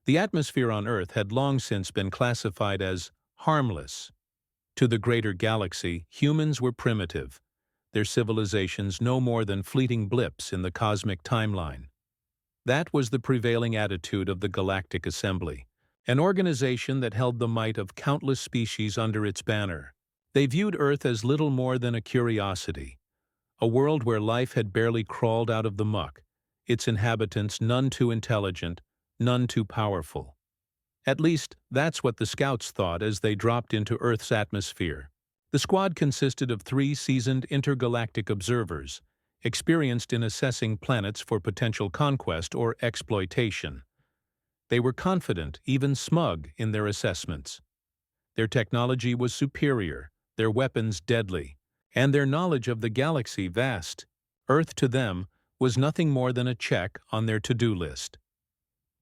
The atmosphere on Earth had long since been classified as harmless. To the greater galaxy, humans were primitive, their civilizations no more than fleeting blips in the cosmic timeline. That was the prevailing attitude of the Galactic Assembly, an organization that held the might of countless species under its banner. They viewed Earth as little more than a curiosity, a world where life had barely crawled out of the muck, its inhabitants none too intelligent, none too powerful. At least, that's what the scouts thought as they dropped into Earth's atmosphere. The squad consisted of 3 seasoned intergalactic observers, experienced in assessing planets for potential conquest or exploitation. They were confident, even smug, in their assessments. Their technology was superior, their weapons deadly, and their knowledge of the galaxy vast. Earth to them was nothing more than a check on their to-do list.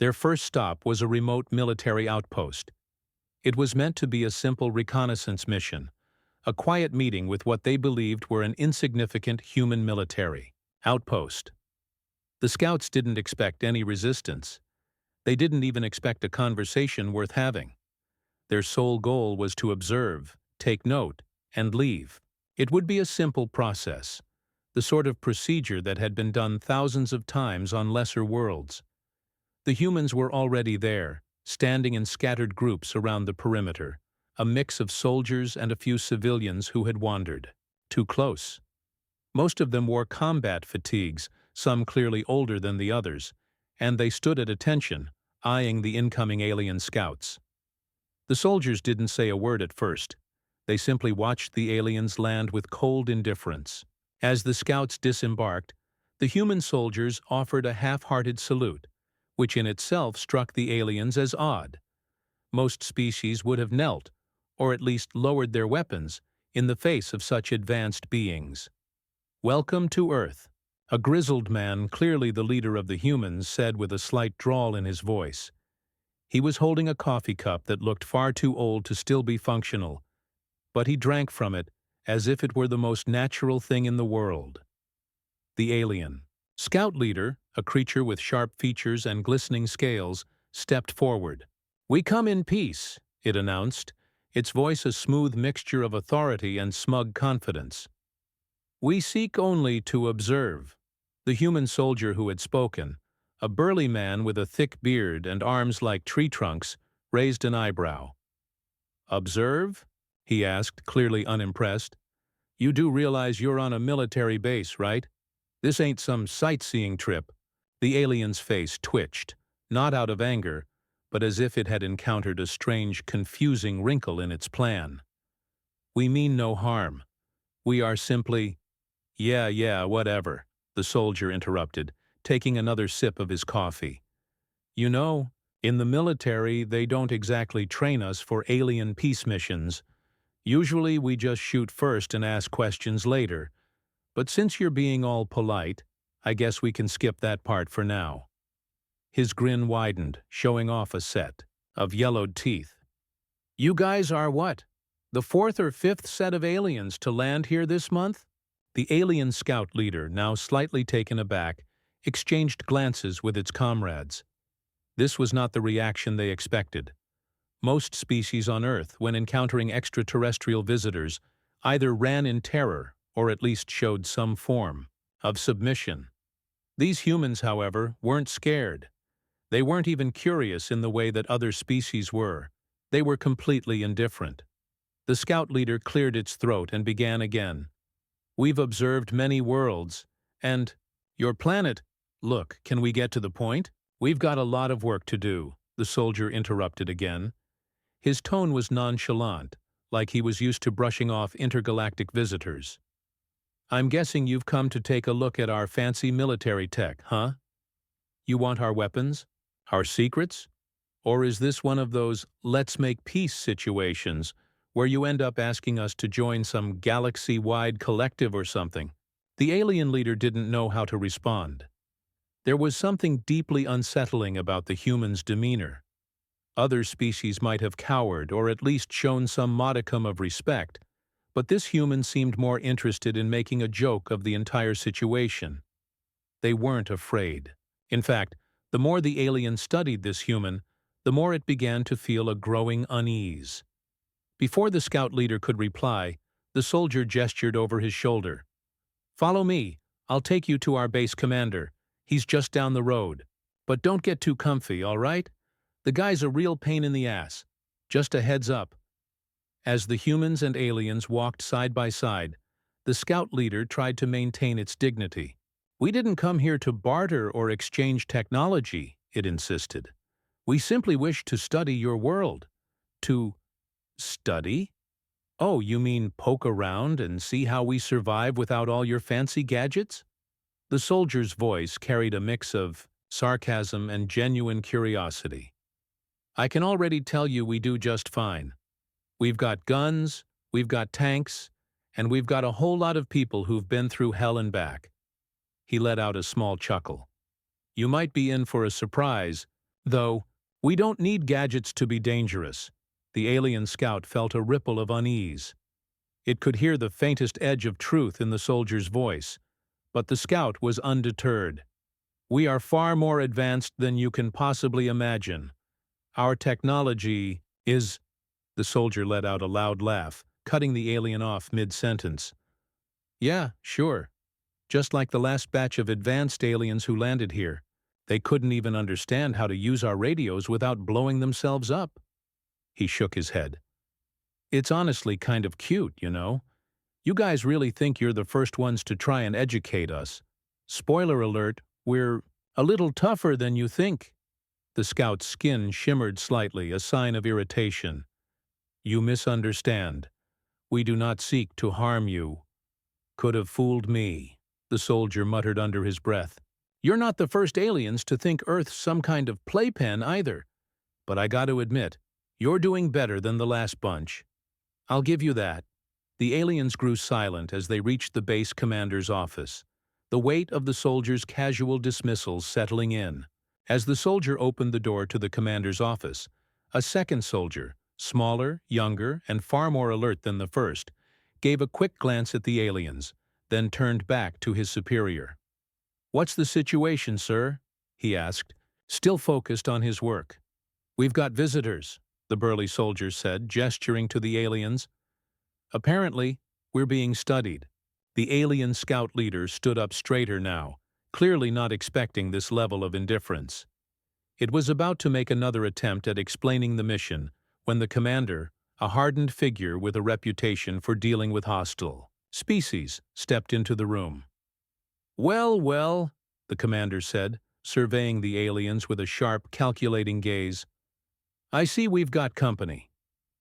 Their first stop was a remote military outpost. It was meant to be a simple reconnaissance mission, a quiet meeting with what they believed were an insignificant human military outpost. The scouts didn't expect any resistance. They didn't even expect a conversation worth having. Their sole goal was to observe, take note, and leave. It would be a simple process, the sort of procedure that had been done thousands of times on lesser worlds. The humans were already there, standing in scattered groups around the perimeter, a mix of soldiers and a few civilians who had wandered too close. Most of them wore combat fatigues, some clearly older than the others, and they stood at attention, eyeing the incoming alien scouts. The soldiers didn't say a word at first. They simply watched the aliens land with cold indifference. As the scouts disembarked, the human soldiers offered a half-hearted salute, which in itself struck the aliens as odd. Most species would have knelt, or at least lowered their weapons, in the face of such advanced beings. "Welcome to Earth," a grizzled man, clearly the leader of the humans, said with a slight drawl in his voice. He was holding a coffee cup that looked far too old to still be functional, but he drank from it as if it were the most natural thing in the world. The alien scout leader, a creature with sharp features and glistening scales, stepped forward. "We come in peace," it announced, its voice a smooth mixture of authority and smug confidence. "We seek only to observe." The human soldier who had spoken, a burly man with a thick beard and arms like tree trunks, raised an eyebrow. "Observe?" he asked, clearly unimpressed. "You do realize you're on a military base, right? This ain't some sightseeing trip." The alien's face twitched, not out of anger, but as if it had encountered a strange, confusing wrinkle in its plan. "We mean no harm. We are simply—" Yeah, whatever," the soldier interrupted, taking another sip of his coffee. "You know, in the military they don't exactly train us for alien peace missions. Usually we just shoot first and ask questions later. But since you're being all polite, I guess we can skip that part for now." His grin widened, showing off a set of yellowed teeth. "You guys are what? The 4th or 5th set of aliens to land here this month?" The alien scout leader, now slightly taken aback, exchanged glances with its comrades. This was not the reaction they expected. Most species on Earth, when encountering extraterrestrial visitors, either ran in terror or at least showed some form of submission. These humans, however, weren't scared. They weren't even curious in the way that other species were. They were completely indifferent. The scout leader cleared its throat and began again. "We've observed many worlds, and your planet—" "Look, can we get to the point? We've got a lot of work to do," the soldier interrupted again. His tone was nonchalant, like he was used to brushing off intergalactic visitors. "I'm guessing you've come to take a look at our fancy military tech, huh? You want our weapons? Our secrets? Or is this one of those let's make peace situations where you end up asking us to join some galaxy-wide collective or something?" The alien leader didn't know how to respond. There was something deeply unsettling about the human's demeanor. Other species might have cowered or at least shown some modicum of respect, but this human seemed more interested in making a joke of the entire situation. They weren't afraid. In fact, the more the alien studied this human, the more it began to feel a growing unease. Before the scout leader could reply, the soldier gestured over his shoulder. "Follow me. I'll take you to our base commander. He's just down the road. But don't get too comfy, all right? The guy's a real pain in the ass. Just a heads up." As the humans and aliens walked side by side, the scout leader tried to maintain its dignity. "We didn't come here to barter or exchange technology," it insisted. "We simply wish to study your world." "To study? Oh, you mean poke around and see how we survive without all your fancy gadgets?" The soldier's voice carried a mix of sarcasm and genuine curiosity. "I can already tell you we do just fine. We've got guns, we've got tanks, and we've got a whole lot of people who've been through hell and back." He let out a small chuckle. "You might be in for a surprise, though. We don't need gadgets to be dangerous." The alien scout felt a ripple of unease. It could hear the faintest edge of truth in the soldier's voice, but the scout was undeterred. "We are far more advanced than you can possibly imagine. Our technology is—" The soldier let out a loud laugh, cutting the alien off mid-sentence. "Yeah, sure. Just like the last batch of advanced aliens who landed here. They couldn't even understand how to use our radios without blowing themselves up." He shook his head. "It's honestly kind of cute, you know. You guys really think you're the first ones to try and educate us. Spoiler alert, we're a little tougher than you think." The scout's skin shimmered slightly, a sign of irritation. "You misunderstand. We do not seek to harm you." "Could have fooled me," the soldier muttered under his breath. "You're not the first aliens to think Earth's some kind of playpen either. But I got to admit, you're doing better than the last bunch. I'll give you that." The aliens grew silent as they reached the base commander's office, the weight of the soldier's casual dismissals settling in. As the soldier opened the door to the commander's office, a second soldier, smaller, younger, and far more alert than the first, gave a quick glance at the aliens, then turned back to his superior. "What's the situation, sir?" he asked, still focused on his work. "We've got visitors," the burly soldier said, gesturing to the aliens. "Apparently, we're being studied." The alien scout leader stood up straighter now, clearly not expecting this level of indifference. It was about to make another attempt at explaining the mission when the commander, a hardened figure with a reputation for dealing with hostile species, stepped into the room. "Well, well," the commander said, surveying the aliens with a sharp, calculating gaze. "I see we've got company.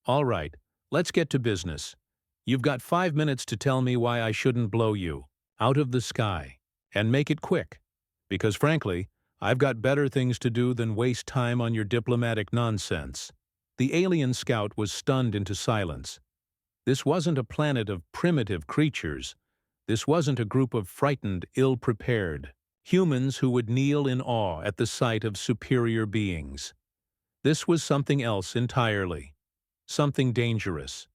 All right, let's get to business. You've got 5 minutes to tell me why I shouldn't blow you out of the sky, and make it quick, because frankly, I've got better things to do than waste time on your diplomatic nonsense." The alien scout was stunned into silence. This wasn't a planet of primitive creatures. This wasn't a group of frightened, ill-prepared humans who would kneel in awe at the sight of superior beings. This was something else entirely. Something dangerous.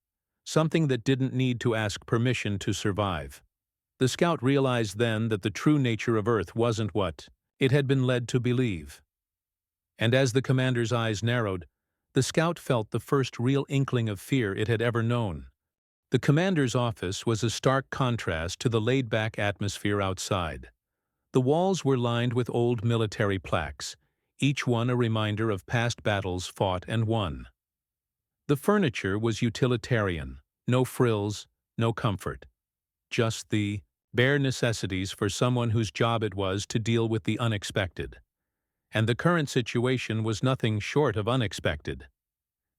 Something that didn't need to ask permission to survive. The scout realized then that the true nature of Earth wasn't what it had been led to believe. And as the commander's eyes narrowed, the scout felt the first real inkling of fear it had ever known. The commander's office was a stark contrast to the laid-back atmosphere outside. The walls were lined with old military plaques, each one a reminder of past battles fought and won. The furniture was utilitarian, no frills, no comfort. Just the bare necessities for someone whose job it was to deal with the unexpected. And the current situation was nothing short of unexpected.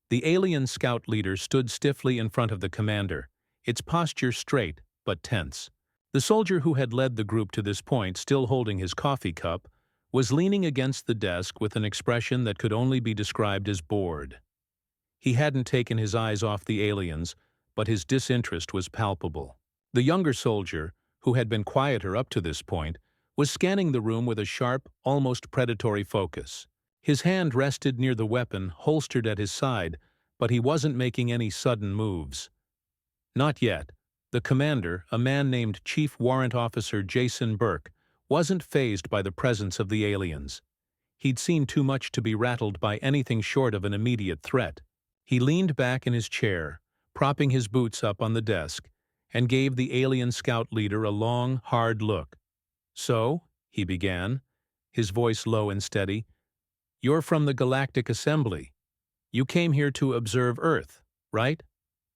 The alien scout leader stood stiffly in front of the commander, its posture straight but tense. The soldier who had led the group to this point, still holding his coffee cup, was leaning against the desk with an expression that could only be described as bored. He hadn't taken his eyes off the aliens, but his disinterest was palpable. The younger soldier, who had been quieter up to this point, was scanning the room with a sharp, almost predatory focus. His hand rested near the weapon holstered at his side, but he wasn't making any sudden moves. Not yet. The commander, a man named Chief Warrant Officer Jason Burke, wasn't fazed by the presence of the aliens. He'd seen too much to be rattled by anything short of an immediate threat. He leaned back in his chair, propping his boots up on the desk, and gave the alien scout leader a long, hard look. "So," he began, his voice low and steady, "you're from the Galactic Assembly. You came here to observe Earth, right?"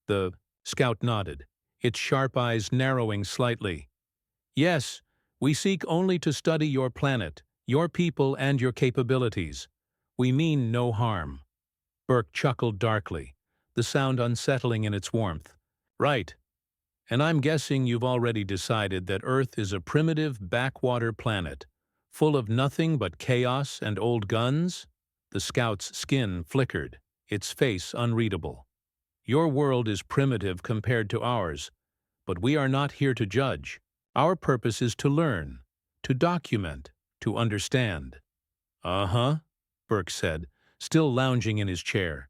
The scout nodded, its sharp eyes narrowing slightly. "Yes, we seek only to study your planet, your people, and your capabilities. We mean no harm." Burke chuckled darkly, the sound unsettling in its warmth. "Right. And I'm guessing you've already decided that Earth is a primitive backwater planet, full of nothing but chaos and old guns?" The scout's skin flickered, its face unreadable. "Your world is primitive compared to ours, but we are not here to judge. Our purpose is to learn, to document, to understand." "Uh-huh," Burke said, still lounging in his chair.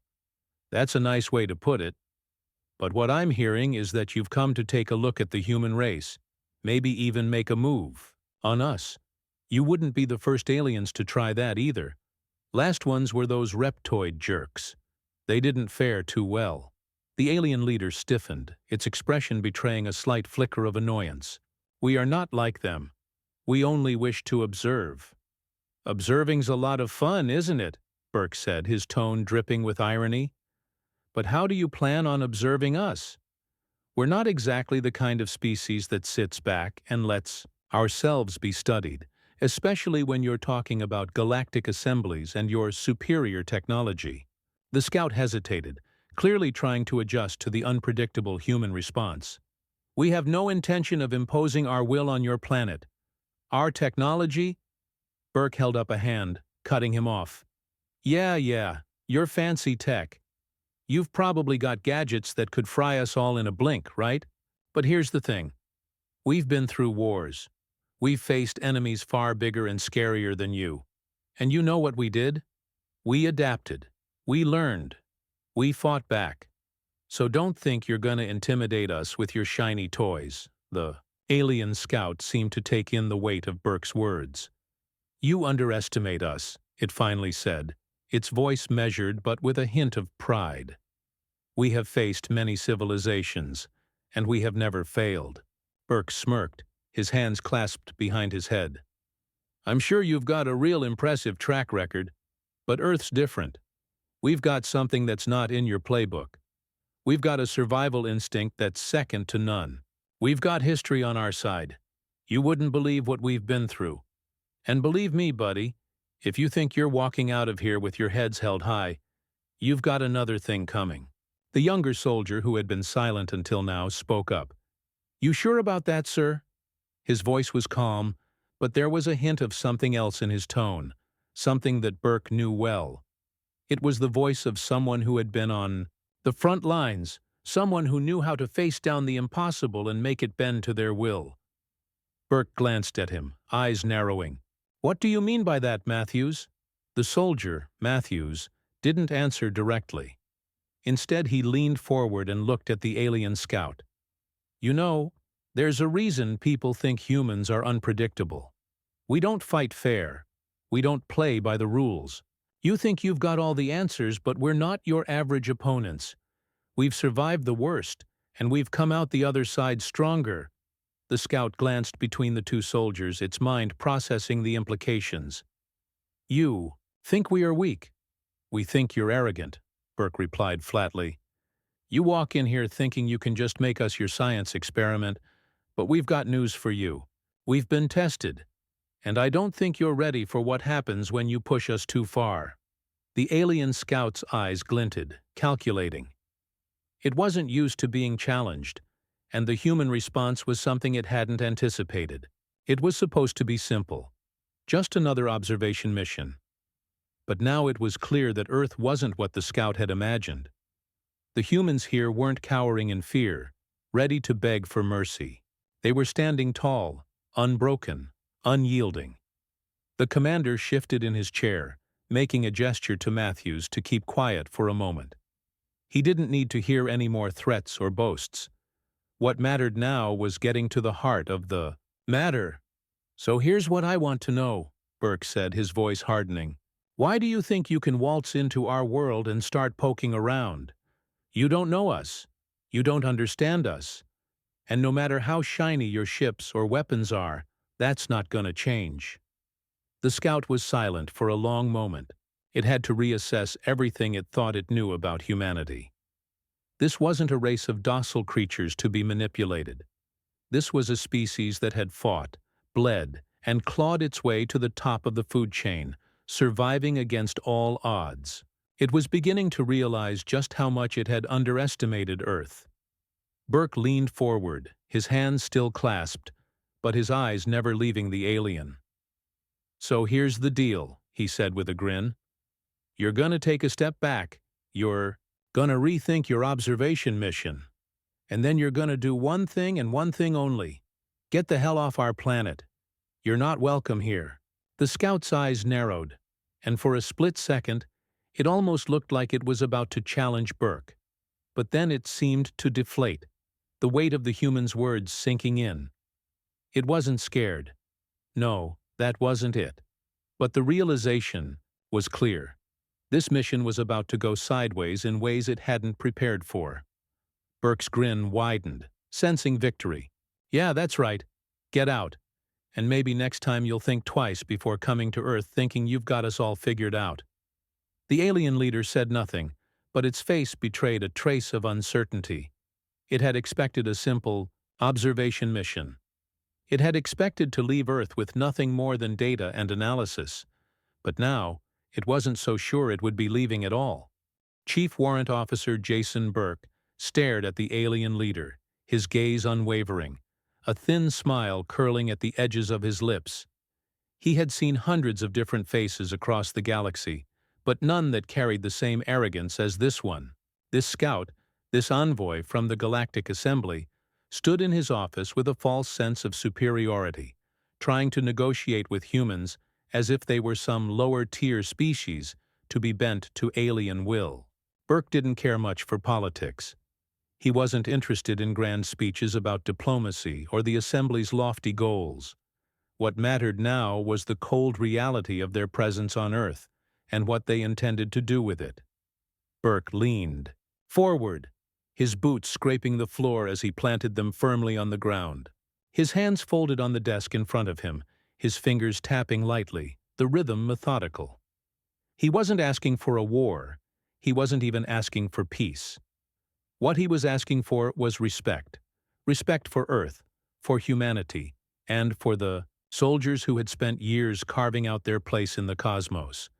"That's a nice way to put it. But what I'm hearing is that you've come to take a look at the human race, maybe even make a move on us. You wouldn't be the first aliens to try that either. Last ones were those reptoid jerks. They didn't fare too well." The alien leader stiffened, its expression betraying a slight flicker of annoyance. "We are not like them. We only wish to observe." "Observing's a lot of fun, isn't it?" Burke said, his tone dripping with irony. "But how do you plan on observing us? We're not exactly the kind of species that sits back and lets ourselves be studied, especially when you're talking about galactic assemblies and your superior technology." The scout hesitated, clearly trying to adjust to the unpredictable human response. "We have no intention of imposing our will on your planet. Our technology—" Burke held up a hand, cutting him off. Yeah, your fancy tech. You've probably got gadgets that could fry us all in a blink, right? But here's the thing. We've been through wars. We've faced enemies far bigger and scarier than you. And you know what we did? We adapted. We learned. We fought back. So don't think you're gonna intimidate us with your shiny toys." The alien scout seemed to take in the weight of Burke's words. "You underestimate us," it finally said, its voice measured but with a hint of pride. "We have faced many civilizations, and we have never failed." Burke smirked, his hands clasped behind his head. "I'm sure you've got a real impressive track record, but Earth's different. We've got something that's not in your playbook. We've got a survival instinct that's second to none. We've got history on our side. You wouldn't believe what we've been through. And believe me, buddy, if you think you're walking out of here with your heads held high, you've got another thing coming." The younger soldier, who had been silent until now, spoke up. "You sure about that, sir?" His voice was calm, but there was a hint of something else in his tone, something that Burke knew well. It was the voice of someone who had been on the front lines, someone who knew how to face down the impossible and make it bend to their will. Burke glanced at him, eyes narrowing. "What do you mean by that, Matthews?" The soldier, Matthews, didn't answer directly. Instead, he leaned forward and looked at the alien scout. "You know, there's a reason people think humans are unpredictable. We don't fight fair. We don't play by the rules. You think you've got all the answers, but we're not your average opponents. We've survived the worst, and we've come out the other side stronger." The scout glanced between the two soldiers, its mind processing the implications. "You think we are weak. We think you're arrogant," Burke replied flatly. "You walk in here thinking you can just make us your science experiment, but we've got news for you. We've been tested, and I don't think you're ready for what happens when you push us too far." The alien scout's eyes glinted, calculating. It wasn't used to being challenged, and the human response was something it hadn't anticipated. It was supposed to be simple, just another observation mission. But now it was clear that Earth wasn't what the scout had imagined. The humans here weren't cowering in fear, ready to beg for mercy. They were standing tall, unbroken, unyielding. The commander shifted in his chair, making a gesture to Matthews to keep quiet for a moment. He didn't need to hear any more threats or boasts. What mattered now was getting to the heart of the matter. "So here's what I want to know," Burke said, his voice hardening. Why do you think you can waltz into our world and start poking around? You don't know us. You don't understand us. And no matter how shiny your ships or weapons are, that's not gonna change." The scout was silent for a long moment. It had to reassess everything it thought it knew about humanity. This wasn't a race of docile creatures to be manipulated. This was a species that had fought, bled, and clawed its way to the top of the food chain, surviving against all odds. It was beginning to realize just how much it had underestimated Earth. Burke leaned forward, his hands still clasped, but his eyes never leaving the alien. "So here's the deal," he said with a grin. "You're gonna take a step back. You're gonna rethink your observation mission. And then you're gonna do one thing and one thing only. Get the hell off our planet. You're not welcome here." The scout's eyes narrowed, and for a split second, it almost looked like it was about to challenge Burke. But then it seemed to deflate, the weight of the human's words sinking in. It wasn't scared. No, that wasn't it. But the realization was clear. This mission was about to go sideways in ways it hadn't prepared for. Burke's grin widened, sensing victory. "Yeah, that's right. Get out. And maybe next time you'll think twice before coming to Earth thinking you've got us all figured out." The alien leader said nothing, but its face betrayed a trace of uncertainty. It had expected a simple observation mission. It had expected to leave Earth with nothing more than data and analysis. But now, it wasn't so sure it would be leaving at all. Chief Warrant Officer Jason Burke stared at the alien leader, his gaze unwavering, a thin smile curling at the edges of his lips. He had seen hundreds of different faces across the galaxy, but none that carried the same arrogance as this one. This scout, this envoy from the Galactic Assembly, stood in his office with a false sense of superiority, trying to negotiate with humans as if they were some lower-tier species to be bent to alien will. Burke didn't care much for politics. He wasn't interested in grand speeches about diplomacy or the Assembly's lofty goals. What mattered now was the cold reality of their presence on Earth and what they intended to do with it. Burke leaned forward, his boots scraping the floor as he planted them firmly on the ground. His hands folded on the desk in front of him, his fingers tapping lightly, the rhythm methodical. He wasn't asking for a war. He wasn't even asking for peace. What he was asking for was respect. Respect for Earth, for humanity, and for the soldiers who had spent years carving out their place in the cosmos.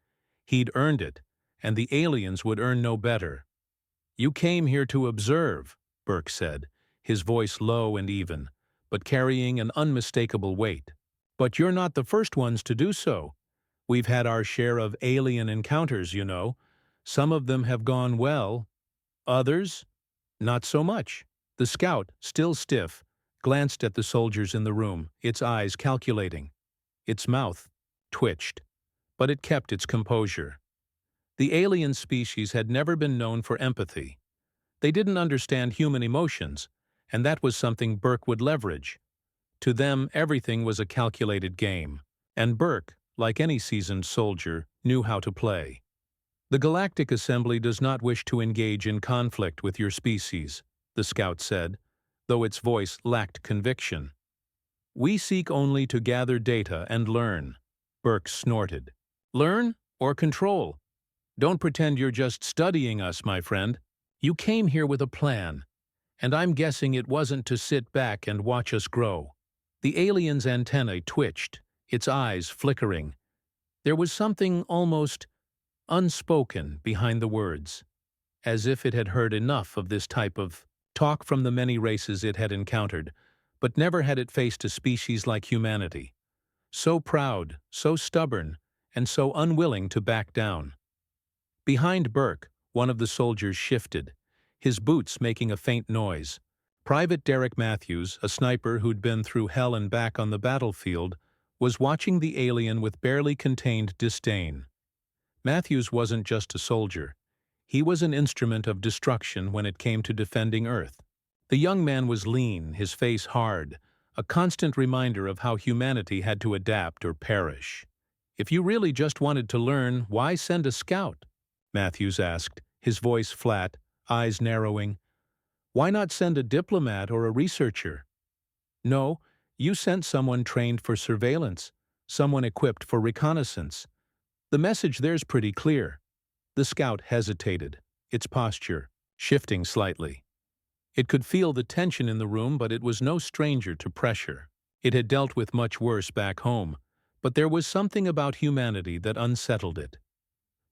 He'd earned it, and the aliens would earn no better. "You came here to observe," Burke said, his voice low and even, but carrying an unmistakable weight. "But you're not the first ones to do so. We've had our share of alien encounters, you know. Some of them have gone well. Others, not so much." The scout, still stiff, glanced at the soldiers in the room, its eyes calculating. Its mouth twitched, but it kept its composure. The alien species had never been known for empathy. They didn't understand human emotions, and that was something Burke would leverage. To them, everything was a calculated game, and Burke, like any seasoned soldier, knew how to play. "The Galactic Assembly does not wish to engage in conflict with your species," the scout said, though its voice lacked conviction. "We seek only to gather data and learn." Burke snorted. "Learn or control? Don't pretend you're just studying us, my friend. You came here with a plan, and I'm guessing it wasn't to sit back and watch us grow." The alien's antennae twitched, its eyes flickering. There was something almost unspoken behind the words, as if it had heard enough of this type of talk from the many races it had encountered, but never had it faced a species like humanity. So proud, so stubborn, and so unwilling to back down. Behind Burke, one of the soldiers shifted, his boots making a faint noise. Private Derek Matthews, a sniper who'd been through hell and back on the battlefield, was watching the alien with barely contained disdain. Matthews wasn't just a soldier. He was an instrument of destruction when it came to defending Earth. The young man was lean, his face hard, a constant reminder of how humanity had to adapt or perish. If you really just wanted to learn, why send a scout? Matthews asked, his voice flat, eyes narrowing. Why not send a diplomat or a researcher? No, you sent someone trained for surveillance, someone equipped for reconnaissance. The message there's pretty clear. The scout hesitated, its posture shifting slightly. It could feel the tension in the room, but it was no stranger to pressure. It had dealt with much worse back home, but there was something about humanity that unsettled it.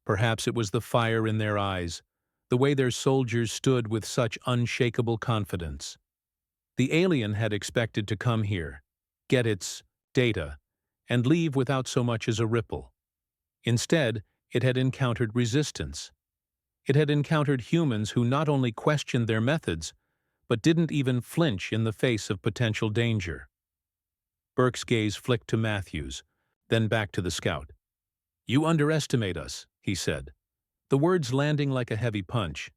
Perhaps it was the fire in their eyes, the way their soldiers stood with such unshakable confidence. The alien had expected to come here, get its data, and leave without so much as a ripple. Instead, it had encountered resistance. It had encountered humans who not only questioned their methods, but didn't even flinch in the face of potential danger. Burke's gaze flicked to Matthews, then back to the scout. "You underestimate us," he said, the words landing like a heavy punch.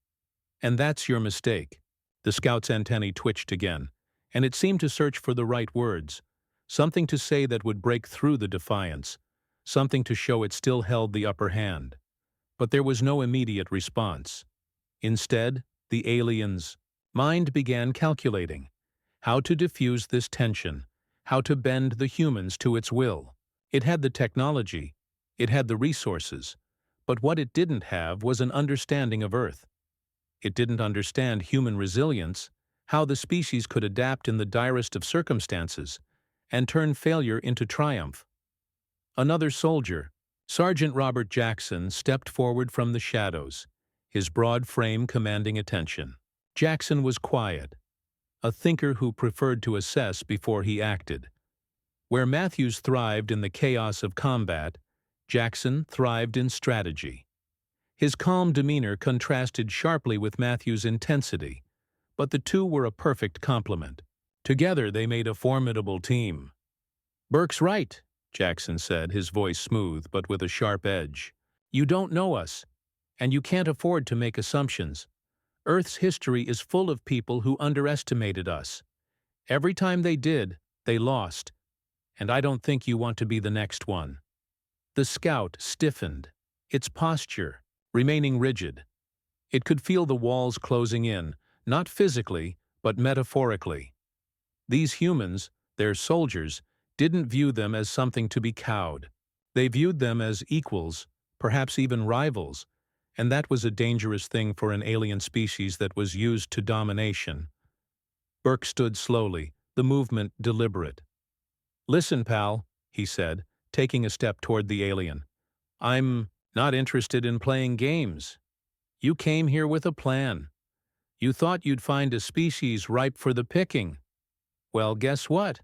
"And that's your mistake." The scout's antennae twitched again, and it seemed to search for the right words, something to say that would break through the defiance, something to show it still held the upper hand. But there was no immediate response. Instead, the alien's mind began calculating how to diffuse this tension, how to bend the humans to its will. It had the technology, it had the resources, but what it didn't have was an understanding of Earth. It didn't understand human resilience, how the species could adapt in the direst of circumstances and turn failure into triumph. Another soldier, Sergeant Robert Jackson, stepped forward from the shadows, his broad frame commanding attention. Jackson was quiet, a thinker who preferred to assess before he acted. Where Matthews thrived in the chaos of combat, Jackson thrived in strategy. His calm demeanor contrasted sharply with Matthews' intensity, but the two were a perfect complement. Together they made a formidable team. "Burke's right," Jackson said, his voice smooth but with a sharp edge. "You don't know us, and you can't afford to make assumptions. Earth's history is full of people who underestimated us. Every time they did, they lost, and I don't think you want to be the next one." The scout stiffened, its posture remaining rigid. It could feel the walls closing in, not physically, but metaphorically. These humans, their soldiers, didn't view them as something to be cowed. They viewed them as equals, perhaps even rivals, and that was a dangerous thing for an alien species that was used to domination. Burke stood slowly, the movement deliberate. "Listen, pal," he said, taking a step toward the alien. "I'm not interested in playing games. You came here with a plan. You thought you'd find a species ripe for the picking. Well, guess what?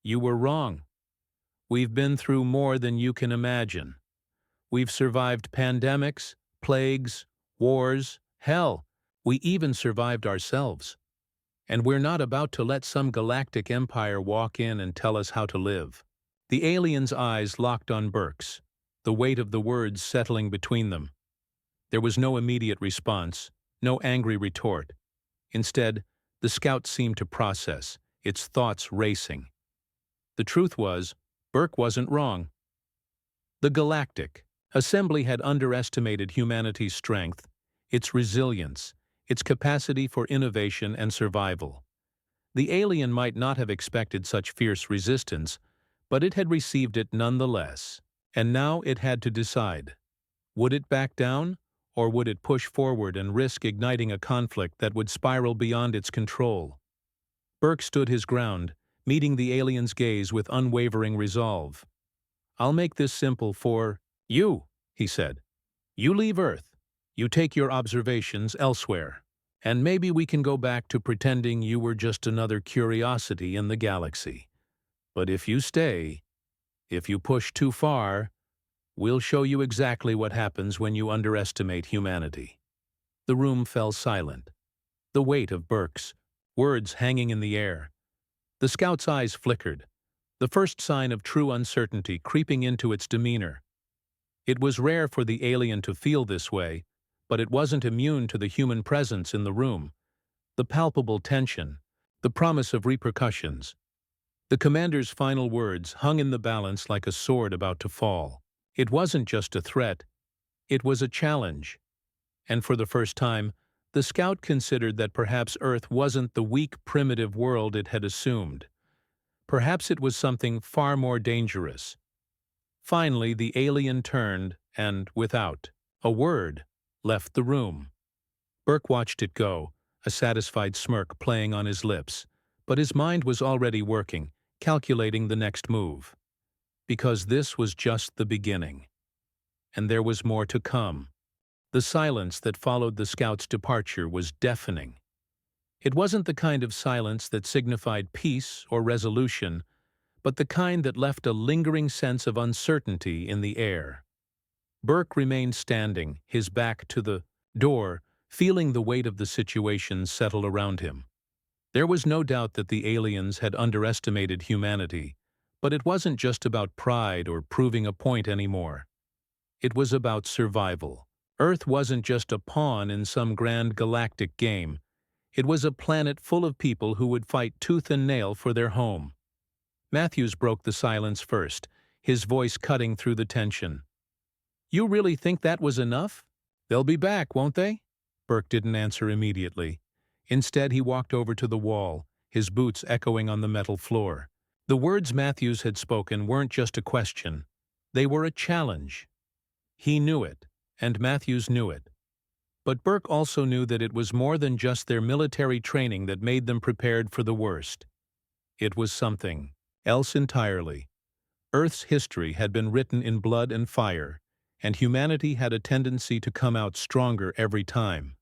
You were wrong. We've been through more than you can imagine. We've survived pandemics, plagues, wars, hell, we even survived ourselves. And we're not about to let some galactic empire walk in and tell us how to live." The alien's eyes locked on Burke's, the weight of the words settling between them. There was no immediate response, no angry retort. Instead, the scout seemed to process, its thoughts racing. The truth was, Burke wasn't wrong. The Galactic Assembly had underestimated humanity's strength, its resilience, its capacity for innovation and survival. The alien might not have expected such fierce resistance, but it had received it nonetheless. And now it had to decide. Would it back down, or would it push forward and risk igniting a conflict that would spiral beyond its control? Burke stood his ground, meeting the alien's gaze with unwavering resolve. "I'll make this simple for you," he said. "You leave Earth. You take your observations elsewhere. And maybe we can go back to pretending you were just another curiosity in the galaxy. But if you stay, if you push too far, we'll show you exactly what happens when you underestimate humanity." The room fell silent, the weight of Burke's words hanging in the air. The scout's eyes flickered, the first sign of true uncertainty creeping into its demeanor. It was rare for the alien to feel this way, but it wasn't immune to the human presence in the room, the palpable tension, the promise of repercussions. The commander's final words hung in the balance like a sword about to fall. It wasn't just a threat, it was a challenge. And for the first time, the scout considered that perhaps Earth wasn't the weak, primitive world it had assumed. Perhaps it was something far more dangerous. Finally, the alien turned and, without a word, left the room. Burke watched it go, a satisfied smirk playing on his lips, but his mind was already working, calculating the next move. Because this was just the beginning. And there was more to come. The silence that followed the scout's departure was deafening. It wasn't the kind of silence that signified peace or resolution, but the kind that left a lingering sense of uncertainty in the air. Burke remained standing, his back to the door, feeling the weight of the situation settle around him. There was no doubt that the aliens had underestimated humanity, but it wasn't just about pride or proving a point anymore. It was about survival. Earth wasn't just a pawn in some grand galactic game. It was a planet full of people who would fight tooth and nail for their home. Matthews broke the silence first, his voice cutting through the tension. "You really think that was enough? They'll be back, won't they?" Burke didn't answer immediately. Instead, he walked over to the wall, his boots echoing on the metal floor. The words Matthews had spoken weren't just a question. They were a challenge. He knew it, and Matthews knew it. But Burke also knew that it was more than just their military training that made them prepared for the worst. It was something else entirely. Earth's history had been written in blood and fire, and humanity had a tendency to come out stronger every time.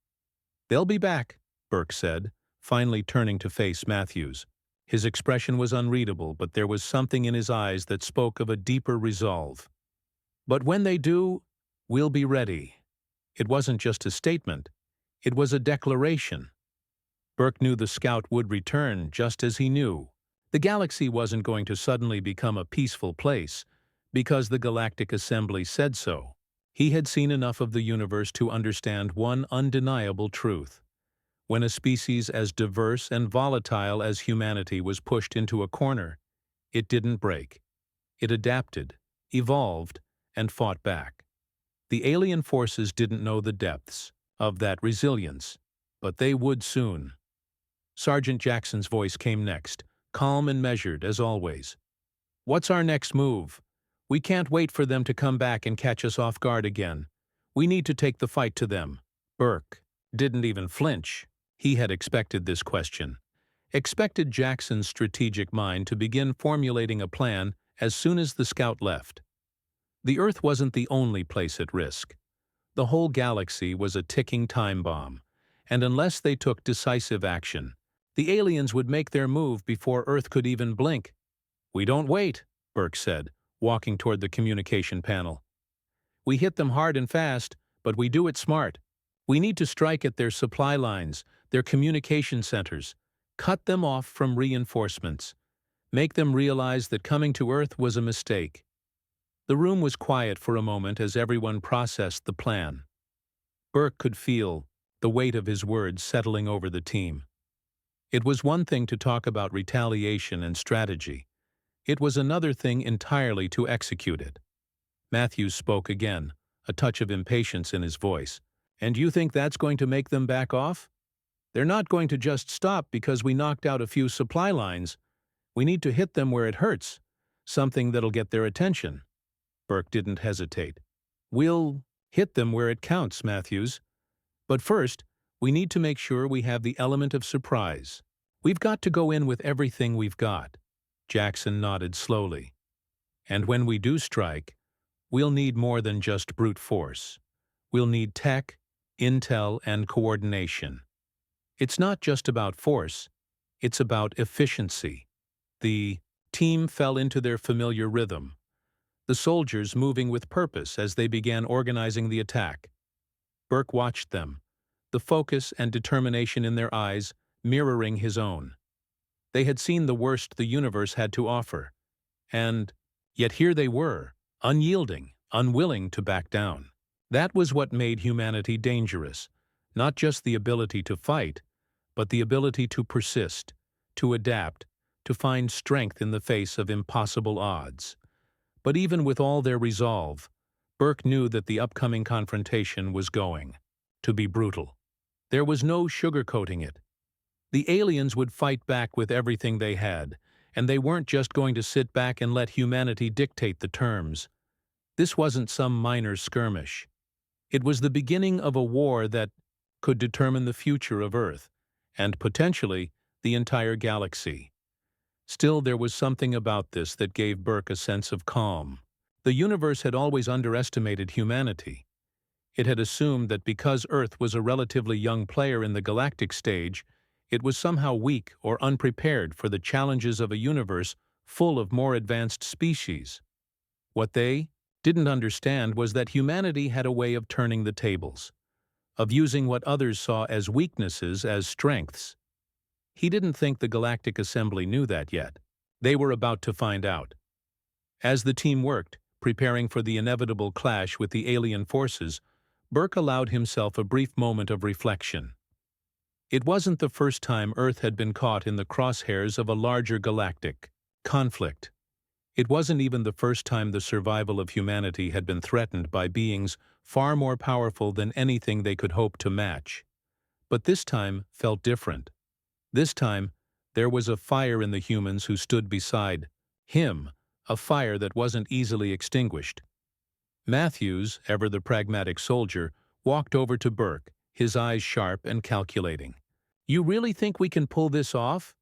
"They'll be back," Burke said, finally turning to face Matthews. His expression was unreadable, but there was something in his eyes that spoke of a deeper resolve. "But when they do, we'll be ready." It wasn't just a statement, it was a declaration. Burke knew the scout would return, just as he knew the galaxy wasn't going to suddenly become a peaceful place because the Galactic Assembly said so. He had seen enough of the universe to understand one undeniable truth. When a species as diverse and volatile as humanity was pushed into a corner, it didn't break. It adapted, evolved, and fought back. The alien forces didn't know the depths of that resilience, but they would soon. Sergeant Jackson's voice came next, calm and measured as always. "What's our next move? We can't wait for them to come back and catch us off guard again. We need to take the fight to them." Burke didn't even flinch. He had expected this question. Expected Jackson's strategic mind to begin formulating a plan as soon as the scout left. The Earth wasn't the only place at risk. The whole galaxy was a ticking time bomb, and unless they took decisive action, the aliens would make their move before Earth could even blink. "We don't wait," Burke said, walking toward the communication panel. "We hit them hard and fast, but we do it smart. We need to strike at their supply lines, their communication centers, cut them off from reinforcements, make them realize that coming to Earth was a mistake." The room was quiet for a moment as everyone processed the plan. Burke could feel the weight of his words settling over the team. It was one thing to talk about retaliation and strategy. It was another thing entirely to execute it. Matthews spoke again, a touch of impatience in his voice. "And you think that's going to make them back off? They're not going to just stop because we knocked out a few supply lines. We need to hit them where it hurts, something that'll get their attention." Burke didn't hesitate. "We'll hit them where it counts, Matthews. But first, we need to make sure we have the element of surprise. We've got to go in with everything we've got." Jackson nodded slowly. "And when we do strike, we'll need more than just brute force. We'll need tech, intel, and coordination. It's not just about force, it's about efficiency." The team fell into their familiar rhythm, the soldiers moving with purpose as they began organizing the attack. Burke watched them, the focus and determination in their eyes mirroring his own. They had seen the worst the universe had to offer, and yet here they were, unyielding, unwilling to back down. That was what made humanity dangerous, not just the ability to fight, but the ability to persist, to adapt, to find strength in the face of impossible odds. But even with all their resolve, Burke knew that the upcoming confrontation was going to be brutal. There was no sugarcoating it. The aliens would fight back with everything they had, and they weren't just going to sit back and let humanity dictate the terms. This wasn't some minor skirmish. It was the beginning of a war that could determine the future of Earth, and potentially the entire galaxy. Still, there was something about this that gave Burke a sense of calm. The universe had always underestimated humanity. It had assumed that because Earth was a relatively young player in the galactic stage, it was somehow weak or unprepared for the challenges of a universe full of more advanced species. What they didn't understand was that humanity had a way of turning the tables, of using what others saw as weaknesses as strengths. He didn't think the Galactic Assembly knew that yet. They were about to find out. As the team worked, preparing for the inevitable clash with the alien forces, Burke allowed himself a brief moment of reflection. It wasn't the first time Earth had been caught in the crosshairs of a larger galactic conflict. It wasn't even the first time the survival of humanity had been threatened by beings far more powerful than anything they could hope to match. But this time felt different. This time, there was a fire in the humans who stood beside him, a fire that wasn't easily extinguished. Matthews, ever the pragmatic soldier, walked over to Burke, his eyes sharp and calculating. "You really think we can pull this off?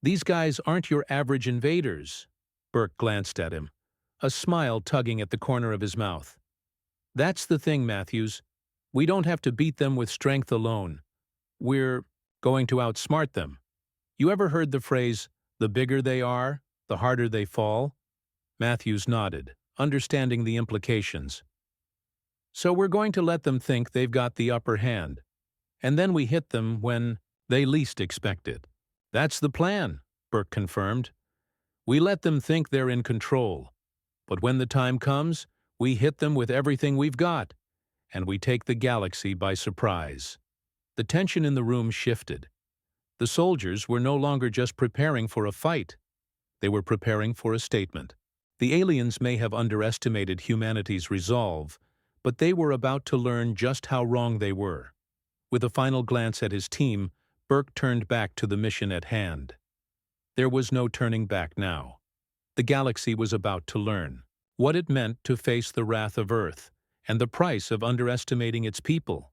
These guys aren't your average invaders." Burke glanced at him, a smile tugging at the corner of his mouth. "That's the thing, Matthews. We don't have to beat them with strength alone. We're going to outsmart them. You ever heard the phrase, 'the bigger they are, the harder they fall'?" Matthews nodded, understanding the implications. "So we're going to let them think they've got the upper hand, and then we hit them when they least expect it." "That's the plan," Burke confirmed. "We let them think they're in control, but when the time comes, we hit them with everything we've got, and we take the galaxy by surprise." The tension in the room shifted. The soldiers were no longer just preparing for a fight. They were preparing for a statement. The aliens may have underestimated humanity's resolve, but they were about to learn just how wrong they were. With a final glance at his team, Burke turned back to the mission at hand. There was no turning back now. The galaxy was about to learn what it meant to face the wrath of Earth and the price of underestimating its people.